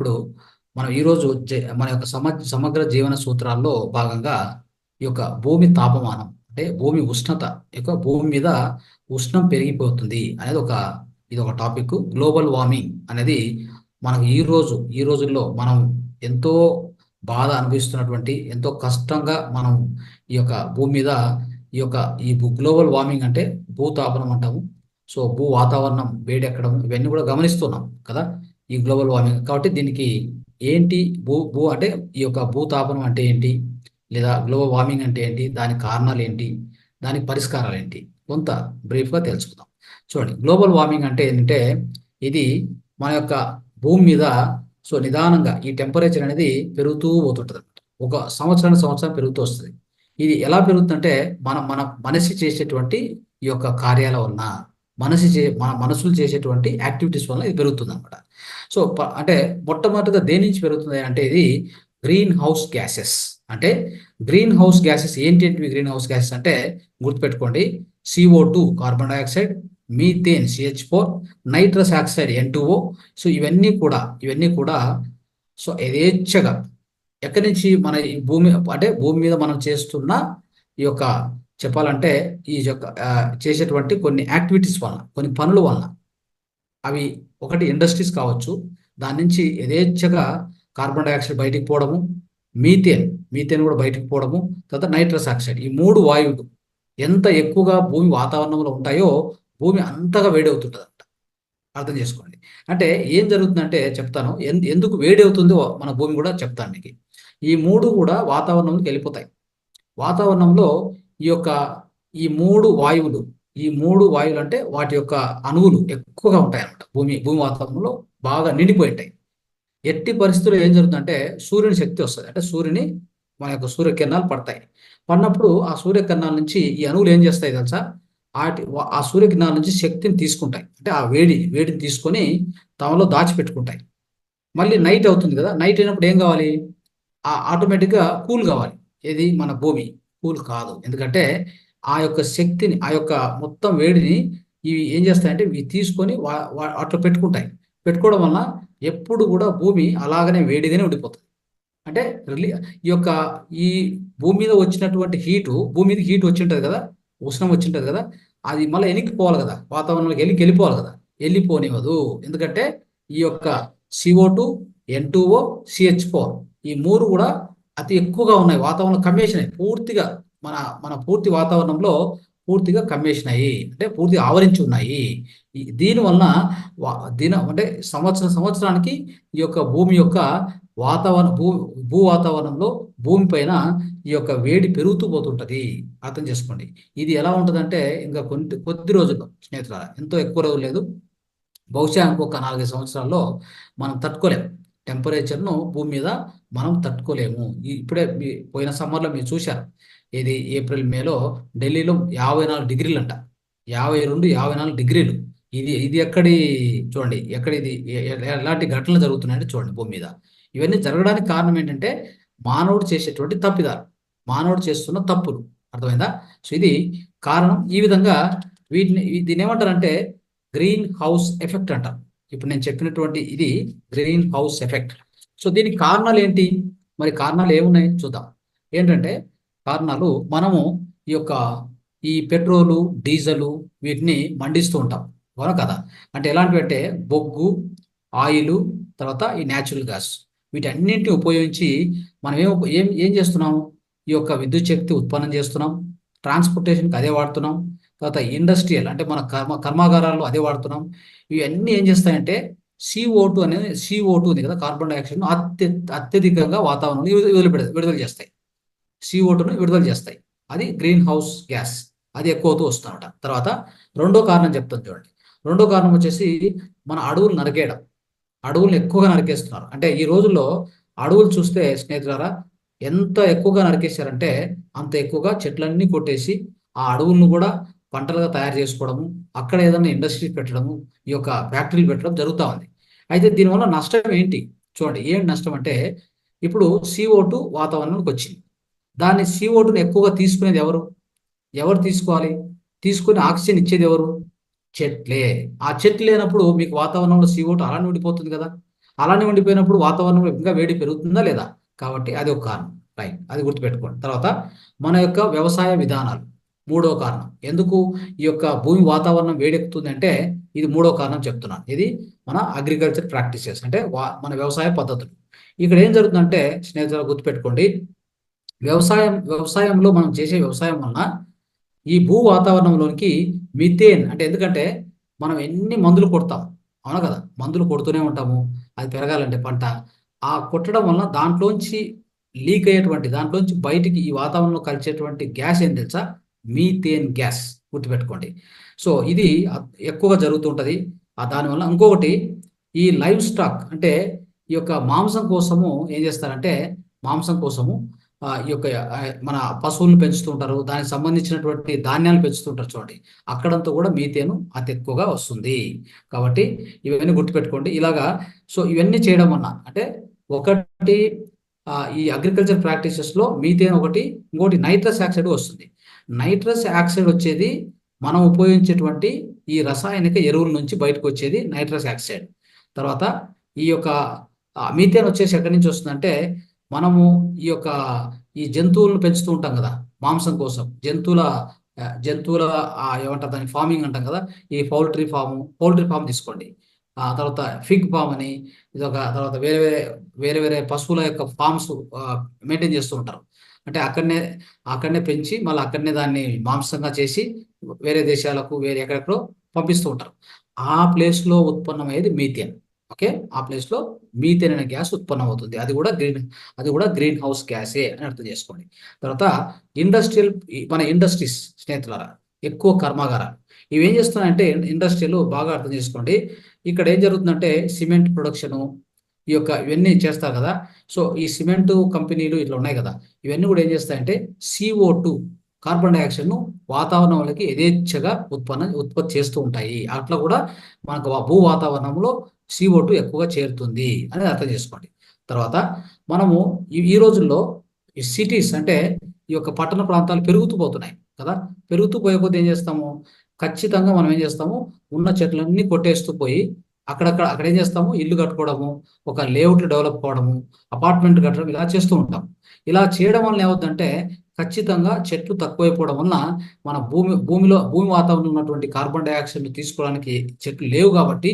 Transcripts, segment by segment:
ఇప్పుడు మనం ఈరోజు మన యొక్క సమగ్ర జీవన సూత్రాల్లో భాగంగా ఈ యొక్క భూమి తాపమానం అంటే భూమి ఉష్ణత భూమి మీద ఉష్ణం పెరిగిపోతుంది అనేది ఇది ఒక టాపిక్. గ్లోబల్ వార్మింగ్ అనేది మనకు ఈ రోజుల్లో మనం ఎంతో బాధ అనుభవిస్తున్నటువంటి ఎంతో కష్టంగా మనం ఈ యొక్క భూమి మీద ఈ యొక్క గ్లోబల్ వార్మింగ్ అంటే భూతాపనం అంటాము. సో భూ వాతావరణం వేడెక్కడం ఇవన్నీ కూడా గమనిస్తున్నాం కదా ఈ గ్లోబల్ వార్మింగ్. కాబట్టి దీనికి ఏంటి భూ భూ అంటే ఈ యొక్క భూతాపనం అంటే ఏంటి, లేదా గ్లోబల్ వార్మింగ్ అంటే ఏంటి, దాని కారణాలు ఏంటి, దాని పరిష్కారాలు ఏంటి, కొంత బ్రీఫ్గా తెలుసుకుందాం. చూడండి, గ్లోబల్ వార్మింగ్ అంటే ఏంటంటే ఇది మన యొక్క భూమి మీద నిదానంగా ఈ టెంపరేచర్ అనేది పెరుగుతూ పోతుంటుంది అనమాట. ఒక సంవత్సరం పెరుగుతూ వస్తుంది. ఇది ఎలా పెరుగుతుందంటే మన మన మనిషి చేసేటువంటి ఈ యొక్క కార్యాల వలన మన మనసులు చేసేటువంటి యాక్టివిటీస్ వల్ల ఇది పెరుగుతుంది అనమాట. అంటే మొట్టమొదటిగా దేని నుంచి పెరుగుతుంది అంటే ఇది గ్రీన్ హౌస్ గ్యాసెస్. అంటే గ్రీన్ హౌస్ గ్యాసెస్ ఏంటి గ్రీన్ హౌస్ గ్యాసెస్ అంటే గుర్తుపెట్టుకోండి, CO2 carbon dioxide, methane CH4, nitrous oxide N2O. ఇవన్నీ కూడా యథేచ్ఛగా ఎక్కడి నుంచి మన ఈ భూమి మీద మనం చేస్తున్న ఈ యొక్క చెప్పాలంటే ఈ యొక్క చేసేటువంటి కొన్ని యాక్టివిటీస్ వలన, కొన్ని పనుల వలన, అవి ఒకటి ఇండస్ట్రీస్ కావచ్చు, దాని నుంచి యథేచ్ఛగా కార్బన్ డైఆక్సైడ్ బయటికి పోవడము, మీథేన్ కూడా బయటికి పోవడము, తర్వాత నైట్రస్ ఆక్సైడ్, ఈ 3 వాయువులు ఎంత ఎక్కువగా భూమి వాతావరణంలో ఉంటాయో భూమి అంతగా వేడి అవుతుంటుంది అంట. అర్థం చేసుకోండి. అంటే ఏం జరుగుతుందంటే చెప్తాను, ఎందుకు వేడి అవుతుందో మన భూమి కూడా చెప్తాను మీకు. ఈ 3 కూడా వాతావరణంలోకి వెళ్ళిపోతాయి. వాతావరణంలో ఈ 3 వాయువులు అంటే వాటి యొక్క అణువులు ఎక్కువగా ఉంటాయి అన్నమాట. భూమి వాతావరణంలో బాగా నిండిపోయి ఉంటాయి. ఎట్టి పరిస్థితుల్లో ఏం జరుగుతుందంటే సూర్యుని శక్తి వస్తుంది. అంటే మన యొక్క సూర్యకిరణాలు పడినప్పుడు ఆ సూర్యకిరణాల నుంచి ఈ అణువులు ఏం చేస్తాయి తెలుసా, ఆ సూర్యకిరణాల నుంచి శక్తిని తీసుకుంటాయి. అంటే ఆ వేడిని తీసుకొని తమలో దాచిపెట్టుకుంటాయి. మళ్ళీ నైట్ అవుతుంది కదా, నైట్ అయినప్పుడు ఏం కావాలి, ఆటోమేటిక్గా కూల్ కావాలి. ఏది మన భూమి కూల్ కాదు, ఎందుకంటే ఆ యొక్క శక్తిని, ఆ యొక్క మొత్తం వేడిని ఇవి ఏం చేస్తాయంటే ఇవి తీసుకొని అట్లా పెట్టుకోవడం వలన ఎప్పుడు కూడా భూమి అలాగనే వేడిగానే ఉండిపోతుంది. అంటే ఈ భూమి మీద వచ్చినటువంటి భూమి మీద హీట్ వచ్చి ఉంటుంది కదా, ఉష్ణం వచ్చి ఉంటుంది కదా, అది మళ్ళీ వెనక్కిపోవాలి కదా, వాతావరణంలోకి వెళ్ళిపోవాలి కదా, వెళ్ళిపోనివ్వదు. ఎందుకంటే ఈ యొక్క CO2, N2O, CH4 ఈ 3 కూడా అతి ఎక్కువగా ఉన్నాయి, వాతావరణం కమ్మేషన్ అయ్యి పూర్తిగా మన పూర్తి వాతావరణంలో పూర్తిగా కమ్మేషన్ అయ్యి, అంటే పూర్తిగా ఆవరించి ఉన్నాయి. దీనివలన అంటే సంవత్సరానికి ఈ యొక్క భూమి యొక్క భూ వాతావరణంలో భూమి పైన ఈ యొక్క వేడి పెరుగుతూ పోతుంటది. అర్థం చేసుకోండి. ఇది ఎలా ఉంటుందంటే ఇంకా కొద్ది రోజుల్లో స్నేహితులారా, ఎంతో ఎక్కువ రోజులు లేదు, బహుశా ఇంకొక 4-5 సంవత్సరాల్లో మనం తట్టుకోలేము. టెంపరేచర్ను భూమి మీద మనం తట్టుకోలేము. ఇప్పుడే పోయిన సమ్మర్లో మీరు చూశారు, ఇది ఏప్రిల్ మేలో ఢిల్లీలో 54 డిగ్రీలు అంట, 52-54 డిగ్రీలు. ఇది ఎక్కడి చూడండి, ఇది ఎలాంటి ఘటనలు జరుగుతున్నాయంటే చూడండి భూమి మీద. ఇవన్నీ జరగడానికి కారణం ఏంటంటే మానవుడు చేసేటువంటి తప్పిదాలు, మానవుడు చేస్తున్న తప్పులు. అర్థమైందా? ఇది కారణం. ఈ విధంగా దీన్ని ఏమంటారంటే గ్రీన్ హౌస్ ఎఫెక్ట్ అంటారు. ఇప్పుడు నేను చెప్పినటువంటి ఇది గ్రీన్ హౌస్ ఎఫెక్ట్. దీనికి కారణాలు ఏంటి, మరి కారణాలు ఏమున్నాయి చూద్దాం. ఏంటంటే కారణాలు, మనము ఈ పెట్రోలు, డీజిల్ వీటిని మండిస్తూ ఉంటాం, అవునా కదా. అంటే ఎలాంటివి అంటే బొగ్గు, ఆయిల్, తర్వాత ఈ న్యాచురల్ గ్యాస్, వీటన్నింటిని ఉపయోగించి మనం ఏం చేస్తున్నాం, ఈ యొక్క విద్యుత్ శక్తి ఉత్పన్నం చేస్తున్నాం, ట్రాన్స్పోర్టేషన్కి అదే వాడుతున్నాం, తర్వాత ఇండస్ట్రియల్ అంటే మన కర్మాగారాల్లో అదే వాడుతున్నాం. ఇవన్నీ ఏం చేస్తాయంటే CO2 ఉంది కదా, కార్బన్ డైఆక్సైడ్ను అత్యధికంగా వాతావరణంలో విడుదల చేస్తాయి. CO2ను విడుదల చేస్తాయి. అది గ్రీన్ హౌస్ గ్యాస్, అది ఎక్కువతో వస్తుందన్నమాట. తర్వాత రెండో కారణం చెప్తాను చూడండి. రెండో కారణం వచ్చేసి మన అడవులు నరికేయడం. అడవులను ఎక్కువగా నరికేస్తున్నారు. అంటే ఈ రోజుల్లో అడవులు చూస్తే స్నేహితులారా, ఎంత ఎక్కువగా నరికేశారంటే అంత ఎక్కువగా చెట్లన్నీ కొట్టేసి ఆ అడవులను కూడా పంటలుగా తయారు చేసుకోవడము, అక్కడ ఏదైనా ఇండస్ట్రీస్ పెట్టడము, ఈ యొక్క ఫ్యాక్టరీలు పెట్టడం జరుగుతూ ఉంది. అయితే దీనివల్ల నష్టం ఏంటి చూడండి. ఏంటి నష్టం అంటే ఇప్పుడు CO2 వాతావరణంలోకి వచ్చింది. దాన్ని CO2ను ఎక్కువగా తీసుకునేది ఎవరు తీసుకోవాలి, తీసుకుని ఆక్సిజన్ ఇచ్చేది ఎవరు, చెట్లే. ఆ చెట్లు లేనప్పుడు మీకు వాతావరణంలో CO2 అలానే ఉండిపోతుంది కదా. అలానే ఉండిపోయినప్పుడు వాతావరణంలో ఇంకా వేడి పెరుగుతుందా లేదా? కాబట్టి అది ఒక కారణం. రైట్. అది గుర్తుపెట్టుకోండి. తర్వాత మన యొక్క వ్యవసాయ విధానాలు మూడో కారణం. ఎందుకు ఈ యొక్క భూమి వాతావరణం వేడెక్కుతుందంటే ఇది మూడో కారణం చెప్తున్నాను. ఇది మన అగ్రికల్చర్ ప్రాక్టీసెస్ అంటే మన వ్యవసాయ పద్ధతులు. ఇక్కడ ఏం జరుగుతుందంటే స్నేహితులు గుర్తుపెట్టుకోండి. వ్యవసాయంలో మనం చేసే వ్యవసాయం వలన ఈ భూ వాతావరణంలోనికి మిథేన్ అంటే ఎందుకంటే మనం ఎన్ని మందులు కొడతాం. అవునా కదా! మందులు కొడుతూనే ఉంటాము. అది పెరగాలంటే పంట. ఆ కొట్టడం వలన దాంట్లోంచి లీక్ అయ్యేటువంటి దాంట్లోంచి బయటికి ఈ వాతావరణంలో కలిసేటువంటి గ్యాస్ ఏం తెలుసా? మీథేన్ గ్యాస్ గుర్తుపెట్టుకోండి. సో, ఇది ఎక్కువగా జరుగుతూ ఉంటది. దానివల్ల ఇంకొకటి ఈ లైవ్ స్టాక్ అంటే ఈ యొక్క మాంసం కోసము ఏం చేస్తారంటే మాంసం కోసము ఈ యొక్క మన పశువులను పెంచుతూ ఉంటారు. దానికి సంబంధించినటువంటి ధాన్యాలు పెంచుతూ ఉంటారు చూడండి. అక్కడంతా కూడా మీథేను అతి ఎక్కువగా వస్తుంది. కాబట్టి ఇవన్నీ గుర్తుపెట్టుకోండి. ఇలాగా సో, ఇవన్నీ చేయడం వలన అంటే ఒకటి ఈ అగ్రికల్చర్ ప్రాక్టీసెస్‌లో మీథేన్ ఒకటి, ఇంకోటి నైట్రస్ ఆక్సైడ్ వస్తుంది. నైట్రస్ ఆక్సైడ్ వచ్చేది మనం ఉపయోగించేటువంటి ఈ రసాయనిక ఎరువుల నుంచి బయటకొచ్చేది నైట్రస్ ఆక్సైడ్. తర్వాత ఈ యొక్క మీథేన్ వచ్చేసి ఎక్కడి నుంచి వస్తుందంటే మనము ఈ యొక్క ఈ జంతువులను పెంచుతూ ఉంటాం కదా! మాంసం కోసం. జంతువుల ఏమంటారు దాన్ని ఫార్మింగ్ అంటాం కదా! ఈ పౌల్ట్రీ ఫార్మ్ తీసుకోండి. తర్వాత ఫిగ్ ఫార్మ్ అని తర్వాత వేరే వేరే పశువుల యొక్క ఫార్మ్స్ మెయింటైన్ చేస్తూ ఉంటారు. అంటే అక్కడనే పెంచి మళ్ళీ అక్కడనే దాన్ని మాంసంగా చేసి వేరే దేశాలకు వేరే ఎక్కడెక్కడో పంపిస్తూ ఉంటారు. ఆ ప్లేస్‌లో ఉత్పన్నమయ్యేది మీథేన్. ఓకే. ఆ ప్లేస్‌లో మీథేన్ అనే గ్యాస్ ఉత్పన్నమవుతుంది. అది కూడా గ్రీన్ హౌస్ గ్యాసే అని అర్థం చేసుకోండి. తర్వాత మన ఇండస్ట్రీస్ స్నేహితులారా, ఎక్కువ కర్మాగారాలు. ఇవేం చేస్తున్నాయంటే ఇండస్ట్రీలు బాగా అర్థం చేసుకోండి. ఇక్కడ ఏం జరుగుతుందంటే సిమెంట్ ప్రొడక్షను ఇవన్నీ చేస్తారు కదా! సో, ఈ సిమెంటు కంపెనీలు ఇట్లా ఉన్నాయి కదా! ఇవన్నీ కూడా ఏం చేస్తాయంటే CO2 కార్బన్ డయాక్సైడ్‌ను వాతావరణంలోకి యథేచ్ఛగా ఉత్పత్తి చేస్తూ ఉంటాయి. అట్లా కూడా మనకు భూ వాతావరణంలో CO2 ఎక్కువగా చేరుతుంది అనేది అర్థం చేసుకోండి. తర్వాత మనము ఈ రోజుల్లో ఈ సిటీస్ అంటే ఈ యొక్క పట్టణ ప్రాంతాలు పెరుగుతూ పోతున్నాయి కదా! పెరుగుతూ పోయే కొద్దీ ఏం చేస్తాము? ఖచ్చితంగా మనం ఏం చేస్తాము? ఉన్న చెట్లన్నీ కొట్టేస్తూ పోయి అక్కడ ఏం చేస్తాము? ఇల్లు కట్టుకోవడము, ఒక లేఅవుట్లు డెవలప్ కావడము, అపార్ట్మెంట్ కట్టడం ఇలా చేస్తూ ఉంటాం. ఇలా చేయడం వలన ఏమవుద్దంటే ఖచ్చితంగా చెట్లు తక్కువైపోవడం వలన మన భూమి వాతావరణంలో ఉన్నటువంటి కార్బన్ డయాక్సైడ్‌ని తీసుకోవడానికి చెట్లు లేవు కాబట్టి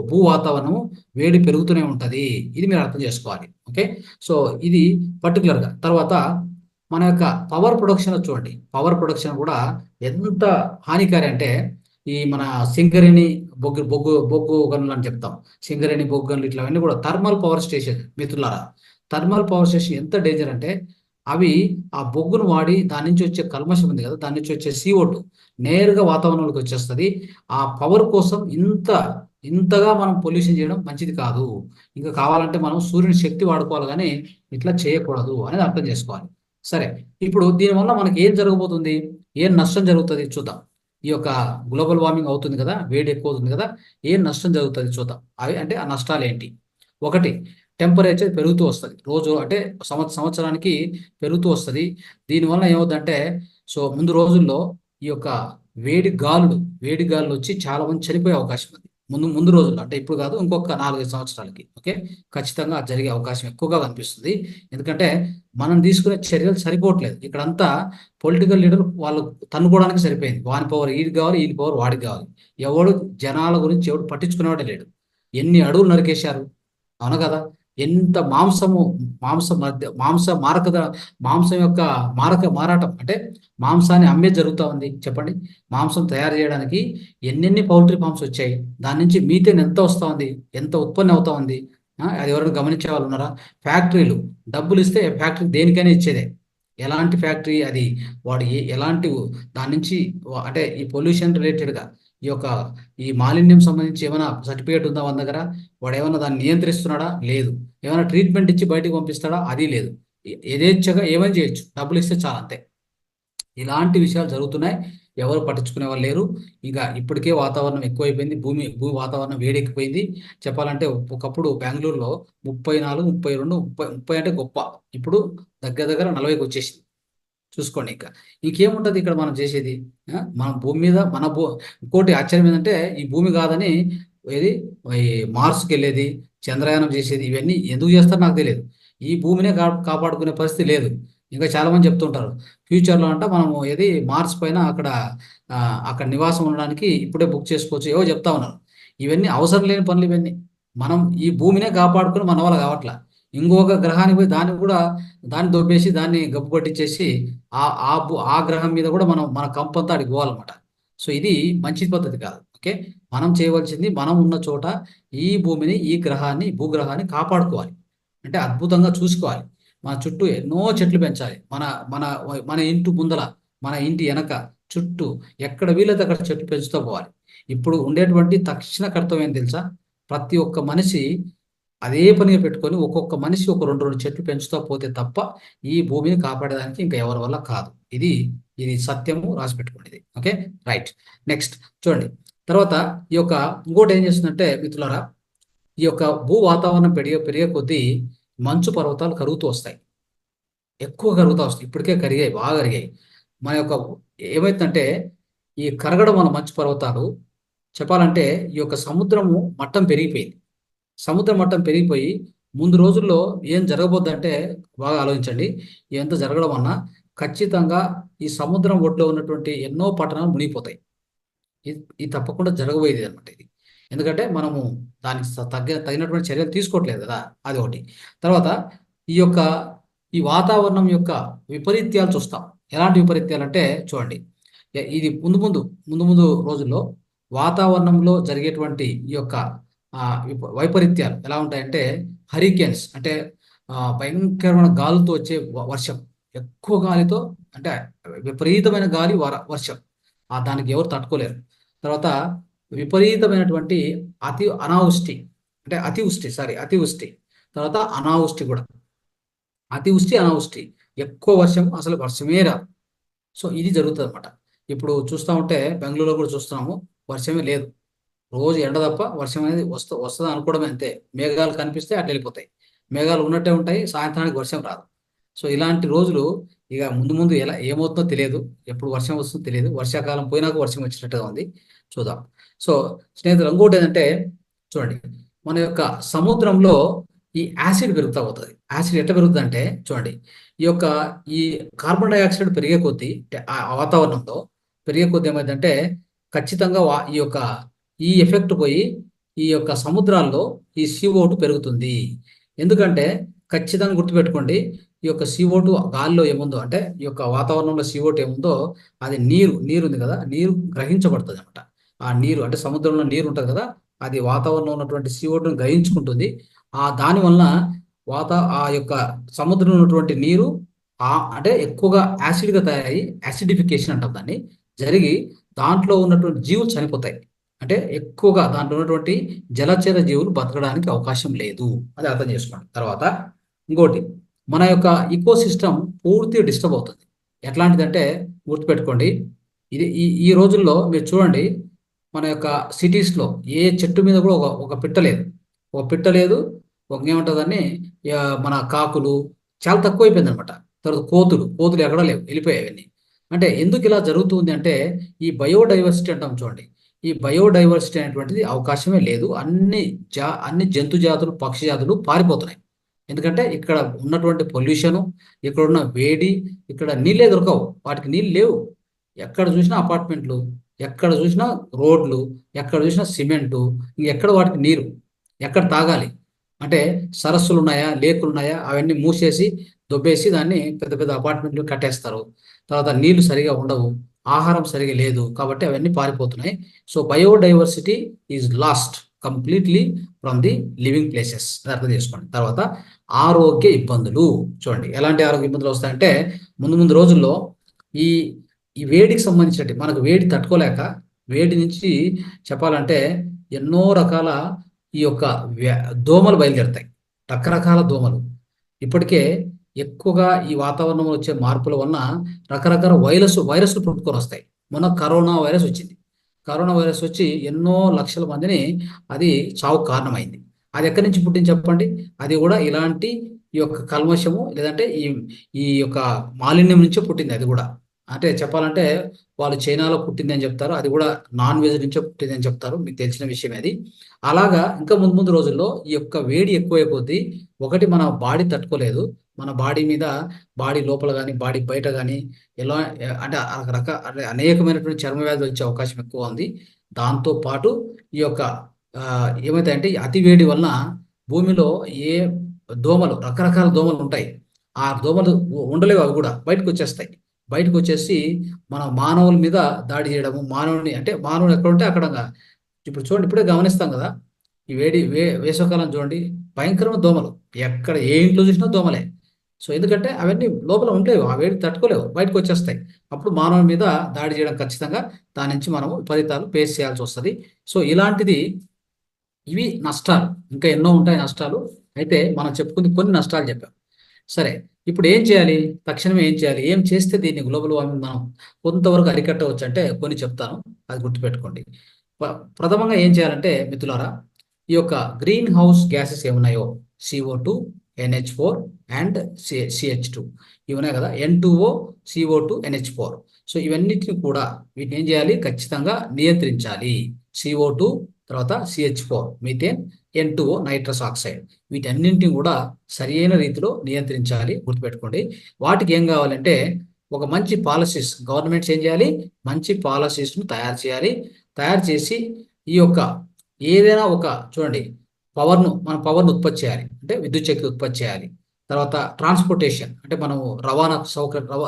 భూ వాతావరణం వేడి పెరుగుతూనే ఉంటది. ఇది మీరు అర్థం చేసుకోవాలి. ఓకే. సో, ఇది పర్టిక్యులర్‌గా. తర్వాత మన యొక్క పవర్ ప్రొడక్షన్ చూడండి. పవర్ ప్రొడక్షన్ కూడా ఎంత హానికారి అంటే ఈ మన సింగరేణి బొగ్గు గనులు అని చెప్తాం. సింగరేణి బొగ్గు గనులు ఇట్లవన్నీ కూడా థర్మల్ పవర్ స్టేషన్ మిత్రులారా. థర్మల్ పవర్ స్టేషన్ ఎంత డేంజర్ అంటే అవి ఆ బొగ్గును వాడి దాని నుంచి వచ్చే కల్మషం ఉంది కదా! దాని నుంచి వచ్చే CO2 నేరుగా వాతావరణంలోకి వచ్చేస్తది. ఆ పవర్ కోసం ఇంతగా మనం పొల్యూషన్ చేయడం మంచిది కాదు. ఇంకా కావాలంటే మనం సూర్యుని శక్తి వాడుకోవాలి గానీ ఇట్లా చేయకూడదు అనేది అర్థం చేసుకోవాలి. సరే. ఇప్పుడు దీనివల్ల మనకి ఏం జరగబోతుంది? ఏం నష్టం జరుగుతది చూద్దాం. ఈ యొక్క గ్లోబల్ వార్మింగ్ అవుతుంది కదా! వేడి ఎక్కువవుతుంది కదా! ఏం నష్టం జరుగుతది చూద్దాం. అంటే ఆ నష్టాలేంటి? ఒకటి టెంపరేచర్ పెరుగుతూ వస్తది. రోజు అంటే సంవత్సరానికి పెరుగుతూ వస్తది. దీనివల్ల ఏమవుద్దంటే సో, ముందు రోజుల్లో ఈ యొక్క వేడి గాలులొచ్చి చాలా మంది చనిపోయే అవకాశం ఉంది. ముందు ముందు రోజుల్లో అంటే ఇప్పుడు కాదు ఇంకొక 4, 5 సంవత్సరాలకి. ఓకే. ఖచ్చితంగా అది జరిగే అవకాశం ఎక్కువగా కనిపిస్తుంది. ఎందుకంటే మనం తీసుకునే చర్యలు సరిపోవట్లేదు. ఇక్కడంతా పొలిటికల్ లీడర్ వాళ్ళు తన్నుకోవడానికి సరిపోయింది. వాని పవర్ ఈడికి గావాలి, ఈని పవర్ వాడికి గావాలి. జనాల గురించి ఎవడు పట్టించుకునేవాడే లేడు. ఎన్ని అడవులు నరికేశారు. అవును కదా! ఎంత మాంస మారకద మాంసం యొక్క మారాటం అంటే మాంసాన్ని అమ్మేది జరుగుతా ఉంది చెప్పండి. మాంసం తయారు చేయడానికి ఎన్నెన్ని పౌల్ట్రీ ఫార్మ్స్ వచ్చాయి. దాని నుంచి మీథేన్ ఎంత వస్తా ఉంది. ఎంత ఉత్పత్తి అవుతా ఉంది. అది ఎవరైనా గమనించే వాళ్ళు ఉన్నారా? ఫ్యాక్టరీలు డబ్బులిస్తే ఫ్యాక్టరీ దేనికైనా ఇచ్చేదే. ఎలాంటి ఫ్యాక్టరీ అది వాడు ఎలాంటి దాని నుంచి అంటే ఈ పొల్యూషన్ రిలేటెడ్‌గా ఈ మాలిన్యం సంబంధించి ఏమైనా సర్టిఫికేట్ ఉందా వాని దగ్గర? వాడేమన్నా దాన్ని నియంత్రిస్తున్నాడా? లేదు. ఏమైనా ట్రీట్మెంట్ ఇచ్చి బయటికి పంపిస్తాడా? అది లేదు. యథేచ్ఛగా ఏమైనా చేయొచ్చు. డబ్బులిస్తే చాలు అంతే. ఇలాంటి విషయాలు జరుగుతున్నాయి. ఎవరు పట్టించుకునేవాళ్ళు లేరు. ఇప్పటికే వాతావరణం ఎక్కువైపోయింది. భూమి వాతావరణం వేడెక్కిపోయింది. చెప్పాలంటే ఒకప్పుడు బెంగుళూరులో 34, 32, 30 అంటే గొప్ప. ఇప్పుడు దగ్గర దగ్గర 40కి వచ్చేసింది. చూసుకోండి ఇంక. ఇంకేముంటది ఇక్కడ మనం చేసేది? మన భూమి మీద ఇంకోటి ఆశ్చర్యం ఏందంటే ఈ భూమి కాదని ఏది ఈ మార్స్‌కెళ్ళేది, చంద్రయానం చేసేది ఇవన్నీ ఎందుకు చేస్తారో నాకు తెలియదు. ఈ భూమినే కాపాడుకునే పరిస్థితి లేదు. ఇంకా చాలా మంది చెప్తుంటారు ఫ్యూచర్లో అంట మనము ఏది మార్స్ పైన ఆ, అక్కడ నివాసం ఉండడానికి ఇప్పుడే బుక్ చేసుకోవచ్చు ఏవో చెప్తా ఉన్నారు. ఇవన్నీ అవసరం లేని పనులు ఇవన్నీ. మనం ఈ భూమినే కాపాడుకుని మన వల్ల కావట్లా. ఇంకొక గ్రహానికి పోయి దాన్ని దొబ్బేసి దాన్ని గబ్బు పట్టించేసి ఆ గ్రహం మీద కూడా మనం మన కంపంతా అడిగి పోవాలన్నమాట. సో ఇది మంచి పద్ధతి కాదు. ఓకే, మనం చేయవలసింది మనం ఉన్న చోట ఈ భూమిని ఈ గ్రహాన్ని భూగ్రహాన్ని కాపాడుకోవాలి. అంటే అద్భుతంగా చూసుకోవాలి. మన చుట్టూ ఎన్నో చెట్లు పెంచాలి. మన మన మన ఇంటి ముందల, మన ఇంటి వెనక, చుట్టూ ఎక్కడ వీలైతే అక్కడ చెట్లు పెంచుతూ పోవాలి. ఇప్పుడు ఉండేటువంటి తక్షణ కర్తవ్యం ఏం తెలుసా? ప్రతి ఒక్క మనిషి అదే పనిగా పెట్టుకొని ఒక్కొక్క మనిషి ఒక రెండు రెండు చెట్లు పెంచుతూ పోతే తప్ప ఈ భూమిని కాపాడడానికి ఇంకా ఎవరి వల్ల కాదు. ఇది ఇది సత్యము, రాసి పెట్టుకోండి ఇది. Okay, right. నెక్స్ట్ చూడండి. తర్వాత ఈ యొక్క ఇంకోటి ఏం చేస్తుందంటే మిత్రులారా, ఈ యొక్క భూ వాతావరణం పెరిగే పెరిగే కొద్దీ మంచు పర్వతాలు కరుగుతూ వస్తాయి. ఎక్కువ కరుగుతూ వస్తాయి. ఇప్పటికే కరిగాయి, బాగా కరిగాయి. మన యొక్క ఏమైతుందంటే ఈ కరగడం వల్ల మంచు పర్వతాలు చెప్పాలంటే ఈ యొక్క సముద్రము మట్టం పెరిగిపోయింది. సముద్ర మట్టం పెరిగిపోయి ముందు రోజుల్లో ఏం జరగబోద్దంటే బాగా ఆలోచించండి. ఎంత జరగడం వలన ఖచ్చితంగా ఈ సముద్రం ఒడ్లో ఉన్నటువంటి ఎన్నో పట్టణాలు మునిగిపోతాయి. ఇది తప్పకుండా జరగబోయేది అనమాట ఇది. ఎందుకంటే మనము దానికి తగినటువంటి చర్యలు తీసుకోవట్లేదు కదా, అది ఒకటి. తర్వాత ఈ యొక్క ఈ వాతావరణం యొక్క విపరీత్యాలు చూస్తాం. ఎలాంటి విపరీత్యాలు అంటే చూడండి, ఇది ముందు ముందు రోజుల్లో వాతావరణంలో జరిగేటువంటి ఈ యొక్క వైపరీత్యాలు ఎలా ఉంటాయంటే హరికేన్స్ అంటే భయంకరమైన గాలితో వచ్చే వర్షం, ఎక్కువ గాలితో అంటే విపరీతమైన గాలి వర్షం, దానికి ఎవరు తట్టుకోలేరు. తర్వాత విపరీతమైనటువంటి అతివృష్టి, తర్వాత అనావృష్టి కూడా. అతివృష్టి అనావృష్టి, ఎక్కువ వర్షం, అసలు వర్షమే రాదు. సో ఇది జరుగుతుంది అనమాట. ఇప్పుడు చూస్తూ ఉంటే బెంగళూరులో కూడా చూస్తున్నాము, వర్షమే లేదు. రోజు ఎండ తప్ప వర్షం అనేది వస్తుంది అనుకోవడమే, అంతే. మేఘాలు కనిపిస్తే అట్లా వెళ్ళిపోతాయి. మేఘాలు ఉన్నట్టే ఉంటాయి, సాయంత్రానికి వర్షం రాదు. సో ఇలాంటి రోజులు ఇక ముందు ముందు ఎలా ఏమవుతుందో తెలియదు, ఎప్పుడు వర్షం వస్తుందో తెలియదు. వర్షాకాలం పోయినాక వర్షం వచ్చినట్టుగా ఉంది, చూద్దాం. సో స్నేహితులు, ఇంకోటి ఏంటంటే చూడండి, మన యొక్క సముద్రంలో ఈ యాసిడ్ పెరుగుతూ పోతుంది. యాసిడ్ ఎట్లా పెరుగుతుంది అంటే చూడండి, ఈ కార్బన్ డైఆక్సైడ్ పెరిగే కొద్దీ ఆ వాతావరణంలో పెరిగే కొద్దీ ఏమైందంటే ఖచ్చితంగా ఈ ఎఫెక్ట్ పోయి ఈ యొక్క సముద్రాల్లో ఈ CO2 పెరుగుతుంది. ఎందుకంటే ఖచ్చితంగా గుర్తుపెట్టుకోండి, ఈ యొక్క CO2 గాలిలో ఏముందో అంటే ఈ యొక్క వాతావరణంలో CO2 ఏముందో అది నీరు ఉంది కదా, నీరు గ్రహించబడుతుంది అనమాట. ఆ నీరు అంటే సముద్రంలో నీరు ఉంటుంది కదా, అది వాతావరణంలో ఉన్నటువంటి CO2ని గ్రహించుకుంటుంది. దానివల్ల ఆ యొక్క సముద్రంలో ఉన్నటువంటి నీరు అంటే ఎక్కువగా యాసిడ్గా తయారయ్యి యాసిడిఫికేషన్ అంటాం దాన్ని, జరిగి దాంట్లో ఉన్నటువంటి జీవులు చనిపోతాయి. అంటే ఎక్కువగా దాంట్లో ఉన్నటువంటి జలచర జీవులు బతకడానికి అవకాశం లేదు, అది అర్థం చేసుకోండి. తర్వాత ఇంకోటి, మన యొక్క ఈకో సిస్టమ్ పూర్తిగా డిస్టర్బ్ అవుతుంది. ఎట్లాంటిదంటే గుర్తుపెట్టుకోండి, ఇది ఈ రోజుల్లో మీరు చూడండి, మన యొక్క సిటీస్లో ఏ చెట్టు మీద కూడా ఒక పిట్ట లేదు. ఏముంటుందని మన కాకులు చాలా తక్కువ అయిపోయింది అనమాట. తర్వాత కోతులు ఎక్కడా లేవు, వెళ్ళిపోయాయి అవన్నీ. అంటే ఎందుకు ఇలా జరుగుతుంది అంటే ఈ బయోడైవర్సిటీ అంటాం చూడండి, ఈ బయోడైవర్సిటీ అనేటువంటిది అవకాశమే లేదు. అన్ని జంతు జాతులు, పక్షి జాతులు పారిపోతున్నాయి. ఎందుకంటే ఇక్కడ ఉన్నటువంటి పొల్యూషను, ఇక్కడ ఉన్న వేడి, ఇక్కడ నీళ్ళే దొరకవు, వాటికి నీళ్ళు లేవు. ఎక్కడ చూసినా అపార్ట్మెంట్లు, ఎక్కడ చూసినా రోడ్లు, ఎక్కడ చూసినా సిమెంటు, ఇంకెక్కడ వాటికి నీరు ఎక్కడ తాగాలి అంటే సరస్సులు ఉన్నాయా, లేకులు ఉన్నాయా, అవన్నీ మూసేసి దొబ్బేసి దాన్ని పెద్ద పెద్ద అపార్ట్మెంట్లు కట్టేస్తారు. తర్వాత నీళ్లు సరిగా ఉండవు, ఆహారం సరిగా లేదు, కాబట్టి అవన్నీ పారిపోతున్నాయి. So biodiversity is lost completely from the living places, అర్థం చేసుకోండి. తర్వాత ఆరోగ్య ఇబ్బందులు చూడండి, ఎలాంటి ఆరోగ్య ఇబ్బందులు వస్తాయంటే ముందు రోజుల్లో ఈ వేడికి సంబంధించినట్టు మనకు వేడి తట్టుకోలేక, వేడి నుంచి చెప్పాలంటే ఎన్నో రకాల ఈ యొక్క దోమలు బయలుదేరుతాయి, రకరకాల దోమలు. ఇప్పటికే ఎక్కువగా ఈ వాతావరణంలో వచ్చే మార్పుల వలన రకరకాల వైరస్లు పుట్టుకొని వస్తాయి. మొన్న కరోనా వైరస్ వచ్చింది. కరోనా వైరస్ వచ్చి ఎన్నో లక్షల మందిని అది చావుకు కారణమైంది. అది ఎక్కడి నుంచి పుట్టింది చెప్పండి? అది కూడా ఇలాంటి ఈ యొక్క కల్మషము లేదంటే ఈ యొక్క మాలిన్యం నుంచే పుట్టింది అది కూడా. అంటే చెప్పాలంటే వాళ్ళు చైనాలో పుట్టిందని చెప్తారు. అది కూడా నాన్ వెజ్ నుంచే పుట్టిందని చెప్తారు. మీకు తెలిసిన విషయమే అది. అలాగా ఇంకా ముందు ముందు రోజుల్లో ఈ యొక్క వేడి ఎక్కువైపోద్ది. ఒకటి మన బాడీ తట్టుకోలేదు. మన బాడీ మీద బాడీ లోపల గాని, బాడీ బయట గాని ఎలా అంటే అంటే అనేకమైనటువంటి చర్మ వ్యాధులు వచ్చే అవకాశం ఎక్కువ ఉంది. దాంతో పాటు ఈ యొక్క ఏమైతాయంటే ఈ అతి వేడి వలన భూమిలో ఏ దోమలు రకరకాల దోమలు ఉంటాయి. ఆ దోమలు ఉండలేవు అవి కూడా బయటకొచ్చేస్తాయి. బయటకొచ్చేసి మన మానవుల మీద దాడి చేయడము, మానవుడిని అంటే మానవుడు ఎక్కడుంటే అక్కడ ఇప్పుడు చూడండి ఇప్పుడే గమనిస్తాం కదా! ఈ వేసవికాలం చూడండి భయంకరమైన దోమలు. ఎక్కడ ఏ ఇంట్లో చూసినా దోమలే. సో, ఎందుకంటే అవన్నీ లోపల ఉండలేవు. ఆ వేడికి తట్టుకోలేవు. బయటకొచ్చేస్తాయి. అప్పుడు మానవుని మీద దాడి చేయడం ఖచ్చితంగా దాని నుంచి మనము ఫలితాలు ఫేస్ చేయాల్సొస్తది. సో, ఇలాంటిది ఇవి నష్టాలు. ఇంకా ఎన్నో ఉంటాయి నష్టాలు. అయితే మనం చెప్పుకుంది కొన్ని నష్టాలు చెప్పాం. సరే. ఇప్పుడు ఏం చేయాలి? తక్షణమే ఏం చేయాలి? ఏం చేస్తే దీన్ని గ్లోబల్ వార్మింగ్ మనం కొంతవరకు అరికట్టవచ్చు అంటే కొన్ని చెప్తాను. అది గుర్తుపెట్టుకోండి. ప ప్రథమంగా ఏం చేయాలంటే మిత్రులారా, ఈ యొక్క గ్రీన్ హౌస్ గ్యాసెస్ ఏమున్నాయో CO2, NH4 అండ్ CH2 ఇవి ఉన్నాయి కదా! N2O, CO2, NH4. సో, ఇవన్నిటిని కూడా వీటిని ఏం చేయాలి? ఖచ్చితంగా నియంత్రించాలి. CO2 తర్వాత CH4 methane, N2O nitrous oxide వీటన్నింటిని కూడా సరియైన రీతిలో నియంత్రించాలి. గుర్తుపెట్టుకోండి. వాటికి ఏం కావాలంటే ఒక మంచి పాలసీస్ గవర్నమెంట్స్ ఏం చేయాలి? మంచి పాలసీస్‌ను తయారు చేయాలి. తయారు చేసి ఈ యొక్క ఏదైనా ఒక చూడండి మనం పవర్‌ను ఉత్పత్తి చేయాలి. అంటే విద్యుత్ శక్తి ఉత్పత్తి చేయాలి. తర్వాత ట్రాన్స్‌పోర్టేషన్ అంటే మనం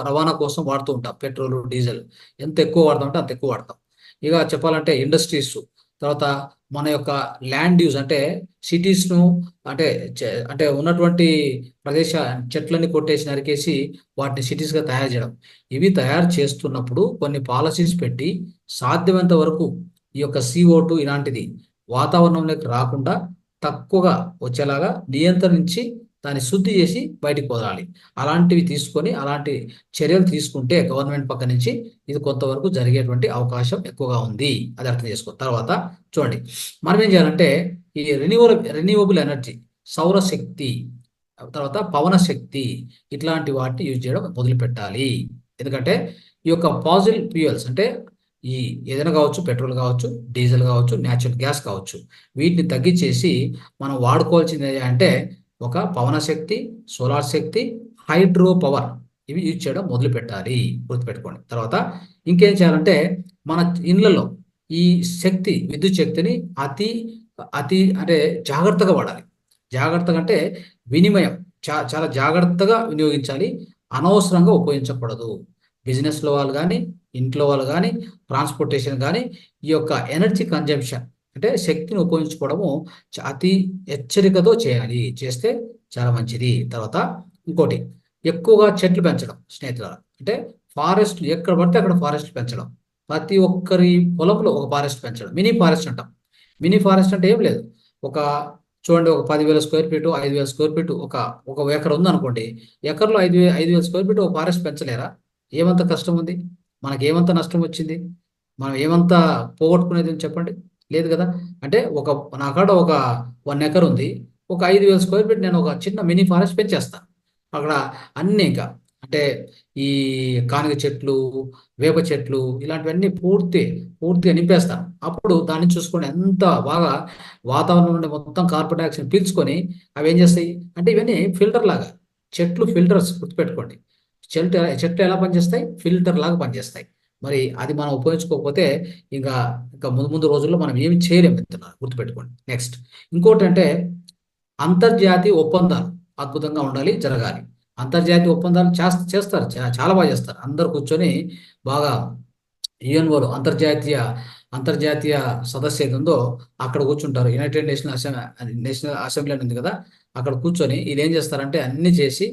రవాణా కోసం వాడుతూ ఉంటాం. పెట్రోలు, డీజిల్ ఎంత ఎక్కువ వాడతామంటే అంత ఎక్కువ వాడతాం. ఇక చెప్పాలంటే ఇండస్ట్రీస్ తర్వాత మన యొక్క ల్యాండ్ యూజ్ అంటే సిటీస్‌ను అంటే అంటే ఉన్నటువంటి చెట్లన్నీ కొట్టేసి నరికేసి వాటిని సిటీస్‌గా తయారు చేయడం. ఇవి తయారు చేస్తున్నప్పుడు కొన్ని పాలిసీస్ పెట్టి సాధ్యమైనంత వరకు ఈ యొక్క CO2 ఇలాంటిది వాతావరణంలోకి రాకుండా తక్కువగా వచ్చేలాగా నియంత్రించి దాన్ని శుద్ధి చేసి బయటికి వదలాలి. అలాంటివి తీసుకొని అలాంటి చర్యలు తీసుకుంటే గవర్నమెంట్ పక్క నుంచి ఇది కొంతవరకు జరిగేటువంటి అవకాశం ఎక్కువగా ఉంది. అది అర్థం చేసుకో. తర్వాత చూడండి మనం ఏం చేయాలంటే ఈ రెన్యూవబుల్ ఎనర్జీ సౌరశక్తి తర్వాత పవన శక్తి ఇట్లాంటి వాటిని యూజ్ చేయడం మొదలుపెట్టాలి. ఎందుకంటే ఈ యొక్క ఫాసిల్ ఫ్యూయల్స్ అంటే ఈ ఏదైనా కావచ్చు పెట్రోల్ కావచ్చు, డీజిల్ కావచ్చు, నేచురల్ గ్యాస్ కావచ్చు. వీటిని తగ్గించేసి మనం వాడుకోవాల్సింది అంటే ఒక పవన శక్తి, సోలార్ శక్తి, హైడ్రో పవర్ ఇవి యూజ్ చేయడం మొదలుపెట్టాలి. గుర్తుపెట్టుకోండి. తర్వాత ఇంకేం చేయాలంటే మన ఇళ్లలో ఈ విద్యుత్ శక్తిని అతి అతి అంటే జాగ్రత్తగా వాడాలి. జాగ్రత్తగా అంటే వినిమయం చాలా జాగ్రత్తగా వినియోగించాలి. అనవసరంగా ఉపయోగించకూడదు. బిజినెస్‌లో వాళ్ళు గాని, ఇంట్లో వాళ్ళు గాని, ట్రాన్స్‌పోర్టేషన్ గాని ఈ యొక్క ఎనర్జీ కన్జంప్షన్ అంటే శక్తిని ఉపయోగించుకోవడము అతి హెచ్చరికతో చేయాలి. చేస్తే చాలా మంచిది. తర్వాత ఇంకోటి ఎక్కువగా చెట్లు పెంచడం స్నేహితులారా. అంటే ఫారెస్ట్‌లు ఎక్కడ పడితే అక్కడ ఫారెస్ట్‌లు పెంచడం. ప్రతి ఒక్కరి పొలంలో ఒక ఫారెస్ట్ పెంచడం. మినీ ఫారెస్ట్ అంటాం. మినీ ఫారెస్ట్ అంటే ఏం లేదు. ఒక చూడండి ఒక 10,000 స్క్వేర్ ఫీటు, 5,000 స్క్వేర్ ఫీటు ఒక ఎకర్ ఉందనుకోండి. ఎకర్‌లో 5,000 స్క్వేర్ ఫీట్ ఒక ఫారెస్ట్ పెంచలేరా? ఏమంత కష్టం ఉంది? మనకేమంత నష్టం వచ్చింది? మనం ఏమంతా పోగొట్టుకునేది ఉంది చెప్పండి? లేదు కదా! అంటే నా కాడ ఒక 1 ఎకర్ ఉంది. ఒక 5,000 స్క్వేర్ ఫీట్ నేను ఒక చిన్న మినీ ఫారెస్ట్ పెంచేస్తా. అక్కడ అన్నీ ఇంకా అంటే ఈ కానుగ చెట్లు, వేప చెట్లు ఇలాంటివన్నీ పూర్తిగా నింపేస్తాను. అప్పుడు దాన్ని చూసుకోండి ఎంత బాగా వాతావరణం నుండి మొత్తం కార్బన్ డయాక్సైడ్ పీల్చుకొని అవి ఏం చేస్తాయి అంటే ఇవన్నీ ఫిల్టర్ లాగా. చెట్లు ఫిల్టర్స్ గుర్తుపెట్టుకోండి. చెట్లు ఎలా పనిచేస్తాయి? ఫిల్టర్ లాగా పనిచేస్తాయి. మరి అది మనం ఉపయోగించుకోకపోతే ఇంకా ఇంకా ముందు ముందు రోజుల్లో మనం ఏమి చేయలేము మిత్రులారా గుర్తుపెట్టుకోండి. నెక్స్ట్ ఇంకోటంటే అంతర్జాతీయ ఒప్పందాలు అద్భుతంగా ఉండాలి, జరగాలి. అంతర్జాతీయ ఒప్పందాలు చేస్తారు. చాలా బాగా చేస్తారు. అందరూ కూర్చొని బాగా యుఎన్ఓలో అంతర్జాతీయ సదస్సు ఏది ఉందో అక్కడ కూర్చుంటారు. యునైటెడ్ నేషనల్ అసెంబ్లీ అని ఉంది కదా! అక్కడ కూర్చొని ఈళ్ళేం చేస్తారంటే అన్నీ చేసి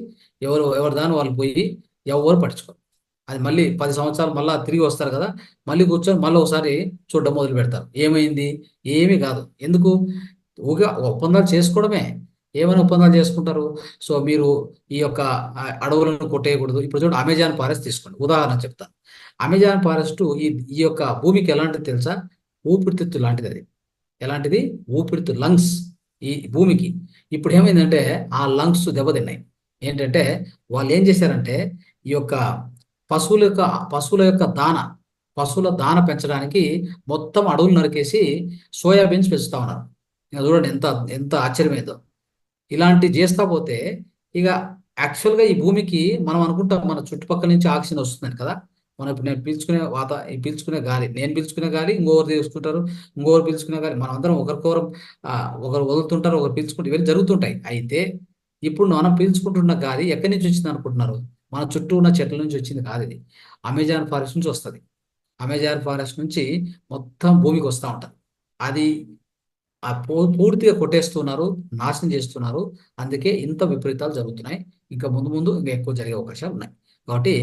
ఎవరి దాన్ని వాళ్ళు పోయి ఎవ్వరు పట్టించుకోరు. అది మళ్ళీ 10 సంవత్సరాలు మళ్ళా తిరిగి వస్తారు కదా! మళ్ళీ కూర్చొని మళ్ళీ ఒకసారి చూడడం మొదలుపెడతారు. ఏమైంది? ఏమీ కాదు. ఎందుకు? ఒప్పందాలు చేసుకోవడమే. ఏమైనా ఒప్పందాలు చేసుకుంటారు. సో, మీరు ఈ యొక్క అడవులను కొట్టేయకూడదు. ఇప్పుడు చూడండి అమెజాన్ ఫారెస్ట్ తీసుకోండి. ఉదాహరణ చెప్తాను. అమెజాన్ ఫారెస్టు ఈ యొక్క భూమికి ఎలాంటిది తెలుసా? ఊపిరితిత్తు లాంటిదది. ఎలాంటిది? ఊపిరితిత్తు లంగ్స్ ఈ భూమికి. ఇప్పుడేమైందంటే ఆ లంగ్స్ దెబ్బతిన్నాయి. ఏంటంటే వాళ్ళేం చేశారంటే ఈ యొక్క పశువుల యొక్క పశువుల యొక్క దాన పశువుల దాన పెంచడానికి మొత్తం అడవులు నరికేసి సోయాబీన్స్ పెంచుతా ఉన్నారు. ఇక చూడండి ఎంత ఎంత ఆశ్చర్యమేదో. ఇలాంటి చేస్తా పోతే ఇక యాక్చువల్గా ఈ భూమికి మనం అనుకుంటాం మన చుట్టుపక్కల నుంచి ఆక్సిజన్ వస్తుందని కదా. మనం ఇప్పుడు నేను పీల్చుకునే ఈ పీల్చుకునే గాలి, నేను పీల్చుకునే గాలి ఇంకొకరు తీసుకుంటారు, ఇంకొకరు పీల్చుకునే గాలి, మనం అందరం ఒకరికొకరు ఒకరు వదులుతుంటారు, ఒకరు పీల్చుకుంటారు, ఇవన్నీ జరుగుతుంటాయి. అయితే ఇప్పుడు మనం పీల్చుకుంటున్న గాలి ఎక్కడి నుంచి వచ్చింది అనుకుంటున్నారు? మన చుట్టూ ఉన్న చెట్ల నుంచి వచ్చింది కాదు ఇది. అమెజాన్ ఫారెస్ట్ నుంచి వస్తుంది. అమెజాన్ ఫారెస్ట్ నుంచి మొత్తం భూమికి వస్తూ ఉంటుంది. అది పూర్తిగా కొట్టేస్తున్నారు, నాశనం చేస్తున్నారు. అందుకే ఇంత విపరీతాలు జరుగుతున్నాయి. ఇంకా ముందు ముందు ఇంకా ఎక్కువ జరిగే అవకాశాలు ఉన్నాయి. కాబట్టి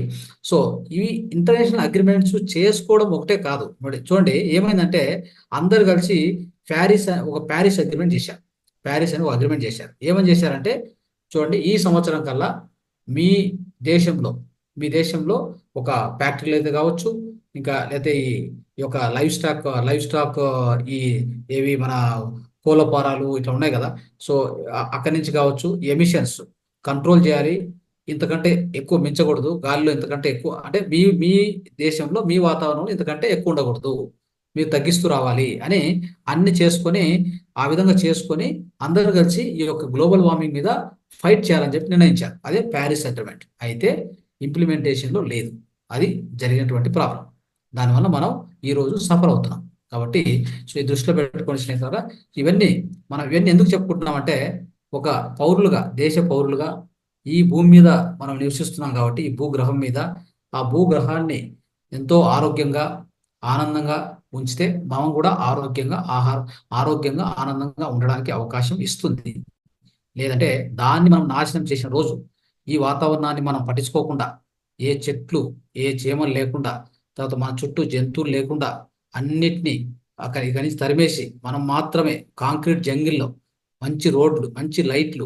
సో ఇవి ఇంటర్నేషనల్ అగ్రిమెంట్స్ చేసుకోవడం ఒకటే కాదు. మరి చూడండి ఏమైందంటే అందరు కలిసి ప్యారిస్ అగ్రిమెంట్ చేశారు. ప్యారిస్ అని ఒక అగ్రిమెంట్ చేశారు. ఏమని చేశారంటే చూడండి ఈ సంవత్సరం కల్లా మీ దేశంలో మీ దేశంలో ఒక ఫ్యాక్టరీలు అయితే కావచ్చు, ఇంకా లేకపోతే ఈ యొక్క లైవ్ స్టాక్ ఈ ఏవి మన కోళ్ళ ఫారాలు ఇట్లా ఉన్నాయి కదా. సో అక్కడి నుంచి కావచ్చు ఎమిషన్స్ కంట్రోల్ చేయాలి. ఇంతకంటే ఎక్కువ మించకూడదు. గాలిలో ఇంతకంటే ఎక్కువ అంటే మీ మీ దేశంలో మీ వాతావరణంలో ఇంతకంటే ఎక్కువ ఉండకూడదు. మీరు తగ్గిస్తూ రావాలి అని అన్ని చేసుకొని ఆ విధంగా చేసుకొని అందరూ కలిసి ఈ యొక్క గ్లోబల్ వార్మింగ్ మీద ఫైట్ చేయాలని చెప్పి నిర్ణయించారు. అదే ప్యారిస్ అగ్రిమెంట్. అయితే ఇంప్లిమెంటేషన్లో లేదు. అది జరిగినటువంటి ప్రాబ్లం. దానివల్ల మనం ఈరోజు సఫర్ అవుతున్నాం. కాబట్టి సో ఈ దృష్టిలో పెట్టుకొని స్నేహితులారా ఇవన్నీ ఎందుకు చెప్పుకుంటున్నామంటే ఒక పౌరులుగా దేశ పౌరులుగా ఈ భూమి మీద మనం నివసిస్తున్నాం కాబట్టి ఈ భూగ్రహం మీద ఆ భూగ్రహాన్ని ఎంతో ఆరోగ్యంగా ఆనందంగా ఉంచితే మనం కూడా ఆరోగ్యంగా ఆనందంగా ఉండడానికి అవకాశం ఇస్తుంది. లేదంటే దాన్ని మనం నాశనం చేసిన రోజు ఈ వాతావరణాన్ని మనం పట్టించుకోకుండా ఏ చెట్లు ఏ చీమలు లేకుండా తర్వాత మన చుట్టూ జంతువులు లేకుండా అన్నిటినీ ఇక్కడి నుంచి తరిమేసి మనం మాత్రమే కాంక్రీట్ జంగిల్లో మంచి రోడ్లు మంచి లైట్లు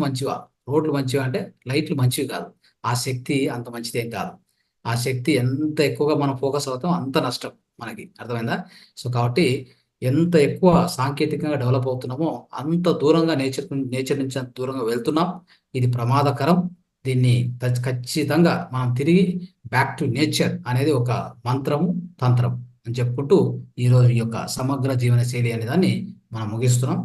మంచివా, రోడ్లు మంచివా అంటే లైట్లు మంచివి కాదు. ఆ శక్తి అంత మంచిదేం కాదు. ఆ శక్తి ఎంత ఎక్కువగా మనం ఫోకస్ అవుతాం అంత నష్టం మనకి. అర్థమైందా? సో కాబట్టి ఎంత ఎక్కువ సాంకేతికంగా డెవలప్ అవుతున్నామో అంత దూరంగా నేచర్ నుంచి అంత దూరంగా వెళ్తున్నాం. ఇది ప్రమాదకరం. దీన్ని ఖచ్చితంగా మనం తిరిగి బ్యాక్ టు నేచర్ అనేది ఒక మంత్రము తంత్రం అని చెప్పుకుంటూ ఈరోజు ఈ యొక్క సమగ్ర జీవన శైలి అనే దాన్ని మనం ముగిస్తున్నాం.